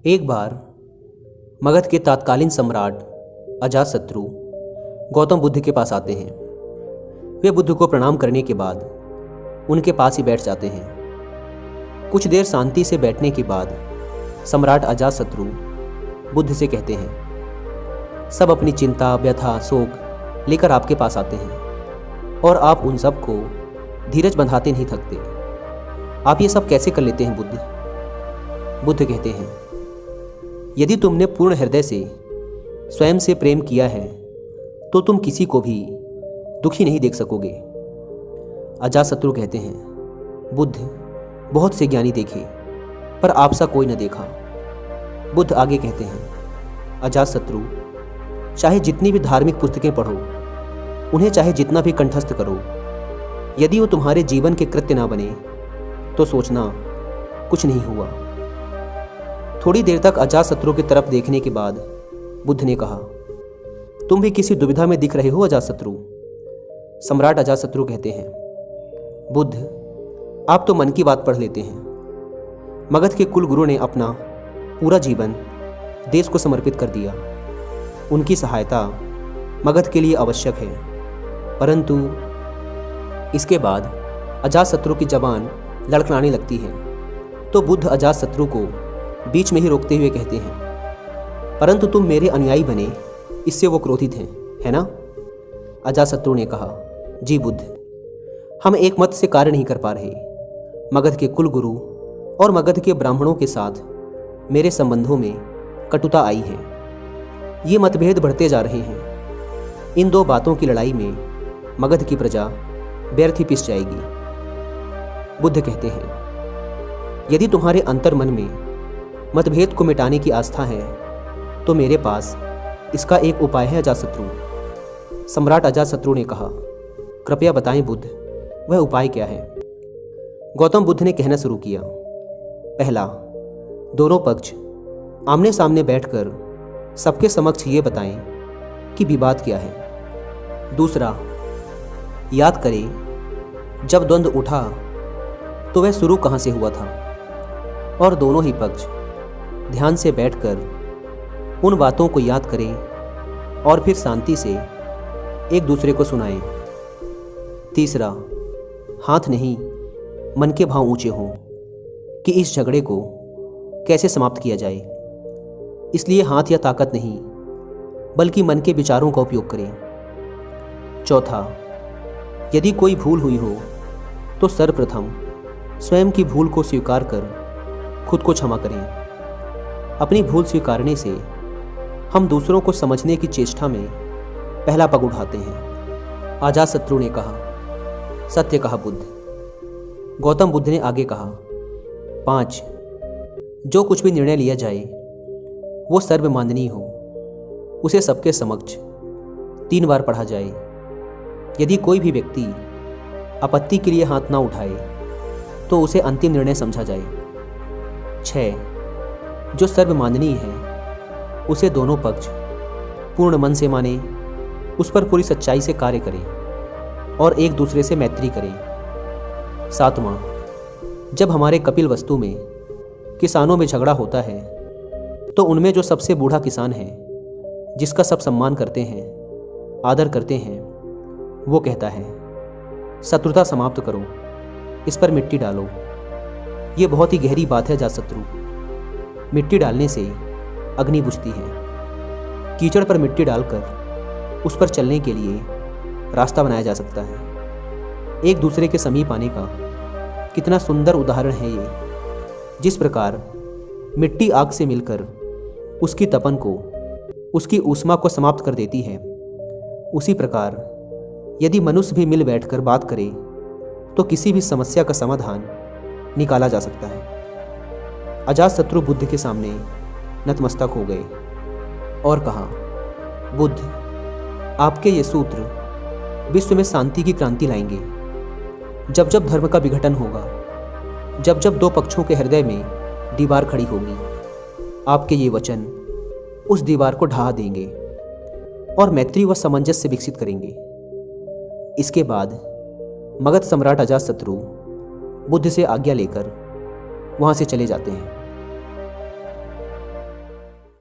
एक बार मगध के तत्कालीन सम्राट अजातशत्रु गौतम बुद्ध के पास आते हैं। वे बुद्ध को प्रणाम करने के बाद उनके पास ही बैठ जाते हैं। कुछ देर शांति से बैठने के बाद सम्राट अजातशत्रु बुद्ध से कहते हैं, सब अपनी चिंता, व्यथा, शोक लेकर आपके पास आते हैं और आप उन सब को धीरज बंधाते नहीं थकते। आप ये सब कैसे कर लेते हैं बुद्ध? बुद्ध कहते हैं, यदि तुमने पूर्ण हृदय से स्वयं से प्रेम किया है तो तुम किसी को भी दुखी नहीं देख सकोगे। अजातशत्रु कहते हैं, बुद्ध, बहुत से ज्ञानी देखे पर आपसा कोई न देखा। बुद्ध आगे कहते हैं, अजातशत्रु, चाहे जितनी भी धार्मिक पुस्तकें पढ़ो, उन्हें चाहे जितना भी कंठस्थ करो, यदि वो तुम्हारे जीवन के कृत्य ना बने तो सोचना कुछ नहीं हुआ। थोड़ी देर तक अजातशत्रु की तरफ देखने के बाद बुद्ध ने कहा, तुम भी किसी दुविधा में दिख रहे हो अजातशत्रु? सम्राट अजातशत्रु कहते हैं, बुद्ध, आप तो मन की बात पढ़ लेते हैं। मगध के कुल गुरु ने अपना पूरा जीवन देश को समर्पित कर दिया। उनकी सहायता मगध के लिए आवश्यक है। परंतु इसके बाद अजातशत्रु की जबान लड़खड़ाने लगती है तो बुद्ध अजातशत्रु को बीच में ही रोकते हुए कहते हैं, परंतु तुम मेरे अनुयायी बने, इससे वो क्रोधित हैं, है ना? अजातशत्रु ने कहा, जी बुद्ध, हम एक मत से कार्य नहीं कर पा रहे। मगध के कुल गुरु और मगध के ब्राह्मणों के साथ मेरे संबंधों में कटुता आई है। ये मतभेद बढ़ते जा रहे हैं। इन दो बातों की लड़ाई में मगध की प्रजा व्यर्थ ही पिस जाएगी। बुद्ध कहते हैं, यदि तुम्हारे अंतर मन में मतभेद को मिटाने की आस्था है तो मेरे पास इसका एक उपाय है अजातशत्रु। सम्राट अजातशत्रु ने कहा, कृपया बताएं बुद्ध, वह उपाय क्या है? गौतम बुद्ध ने कहना शुरू किया, पहला, दोनों पक्ष आमने सामने बैठकर सबके समक्ष ये बताएं कि विवाद क्या है। दूसरा, याद करें जब द्वंद्व उठा तो वह शुरू कहाँ से हुआ था, और दोनों ही पक्ष ध्यान से बैठकर उन बातों को याद करें और फिर शांति से एक दूसरे को सुनाएं। तीसरा, हाथ नहीं मन के भाव ऊंचे हों कि इस झगड़े को कैसे समाप्त किया जाए। इसलिए हाथ या ताकत नहीं बल्कि मन के विचारों का उपयोग करें। चौथा, यदि कोई भूल हुई हो तो सर्वप्रथम स्वयं की भूल को स्वीकार कर खुद को क्षमा करें। अपनी भूल स्वीकारने से हम दूसरों को समझने की चेष्टा में पहला पग उठाते हैं। अजातशत्रु ने कहा, सत्य कहा बुद्ध। गौतम बुद्ध ने आगे कहा, 5, जो कुछ भी निर्णय लिया जाए वो सर्वमान्यनीय हो, उसे सबके समक्ष 3 बार पढ़ा जाए। यदि कोई भी व्यक्ति आपत्ति के लिए हाथ ना उठाए तो उसे अंतिम निर्णय समझा जाए। 6, जो सर्वमान्यनीय है उसे दोनों पक्ष पूर्ण मन से माने, उस पर पूरी सच्चाई से कार्य करें और एक दूसरे से मैत्री करें। 7वां, जब हमारे कपिलवस्तु में किसानों में झगड़ा होता है तो उनमें जो सबसे बूढ़ा किसान है, जिसका सब सम्मान करते हैं, आदर करते हैं, वो कहता है, शत्रुता समाप्त करो, इस पर मिट्टी डालो। ये बहुत ही गहरी बात है अजातशत्रु। मिट्टी डालने से अग्नि बुझती है। कीचड़ पर मिट्टी डालकर उस पर चलने के लिए रास्ता बनाया जा सकता है। एक दूसरे के समीप आने का कितना सुंदर उदाहरण है ये। जिस प्रकार मिट्टी आग से मिलकर उसकी तपन को, उसकी ऊष्मा को समाप्त कर देती है, उसी प्रकार यदि मनुष्य भी मिल बैठकर बात करे तो किसी भी समस्या का समाधान निकाला जा सकता है। अजातशत्रु बुद्ध के सामने नतमस्तक हो गए और कहा, बुद्ध, आपके ये सूत्र विश्व में शांति की क्रांति लाएंगे। जब जब धर्म का विघटन होगा, जब जब दो पक्षों के हृदय में दीवार खड़ी होगी, आपके ये वचन उस दीवार को ढहा देंगे और मैत्री व सामंजस्य विकसित करेंगे। इसके बाद मगध सम्राट अजातशत्रु बुद्ध से आज्ञा लेकर वहाँ से चले जाते हैं।